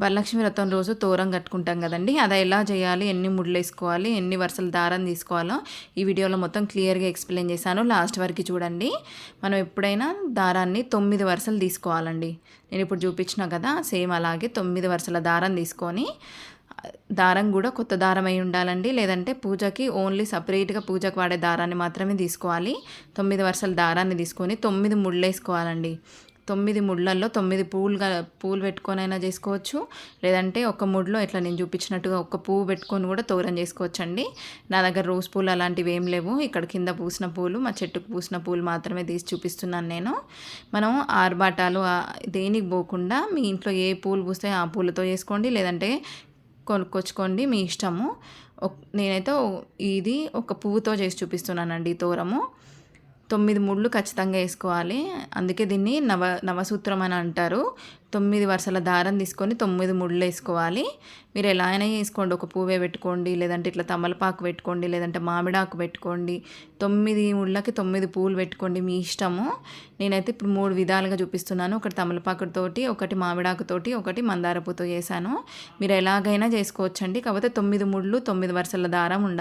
వరలక్ష్మి వ్రతం రోజు తోరం కట్టుకుంటాం కదండి. అది ఎలా చేయాలి, ఎన్ని ముడులేసుకోవాలి, ఎన్ని వరుసల దారం తీసుకోవాలో ఈ వీడియోలో మొత్తం క్లియర్గా ఎక్స్ప్లెయిన్ చేశాను. లాస్ట్ వరకు చూడండి. మనం ఎప్పుడైనా దారాన్ని 9 వరుసలు తీసుకోవాలండి. నేను ఇప్పుడు చూపించిన కదా, సేమ్ అలాగే 9 వరుసల దారం తీసుకొని, దారం కూడా కొత్త దారం అయి ఉండాలండి. లేదంటే పూజకి ఓన్లీ సపరేట్గా పూజకు వాడే దారాన్ని మాత్రమే తీసుకోవాలి. 9 వరుసల దారాన్ని తీసుకొని 9 ముళ్ళేసుకోవాలండి. 9 ముళ్ళల్లో 9 పూలు పెట్టుకొనైనా చేసుకోవచ్చు. లేదంటే ఒక ముడిలో ఇట్లా నేను చూపించినట్టుగా ఒక పువ్వు పెట్టుకొని కూడా తోరం చేసుకోవచ్చండి. నా దగ్గర రోజ్ పూలు అలాంటివి ఏం లేవు. ఇక్కడ కింద పూసిన పూలు, మా చెట్టుకు పూసిన పూలు మాత్రమే తీసి చూపిస్తున్నాను నేను. మనం ఆర్బాటాలు దేనికి పోకుండా మీ ఇంట్లో ఏ పూలు పూస్తాయో ఆ పూలతో చేసుకోండి. లేదంటే కొనుక్కొచ్చుకోండి, మీ ఇష్టము. నేనైతే ఇది ఒక పువ్వుతో చేసి చూపిస్తున్నానండి తోరము. 9 ముళ్ళు ఖచ్చితంగా వేసుకోవాలి. అందుకే దీన్ని నవసూత్రం అని అంటారు. 9 వరుసల దారం తీసుకొని 9 ముళ్ళు వేసుకోవాలి. మీరు ఎలా అయినా వేసుకోండి. ఒక పువ్వే పెట్టుకోండి, లేదంటే ఇట్లా తమలపాకు పెట్టుకోండి, లేదంటే మామిడాకు పెట్టుకోండి. 9 ముళ్ళకి 9 పువ్వులు పెట్టుకోండి, మీ ఇష్టము. నేనైతే ఇప్పుడు 3 విధాలుగా చూపిస్తున్నాను. ఒకటి తమలపాకుతోటి, ఒకటి మామిడాకుతోటి, ఒకటి మందార పూతో చేశాను. మీరు ఎలాగైనా చేసుకోవచ్చండి. కాకపోతే 9 ముళ్ళు 9 వరుసల దారం ఉండాలి.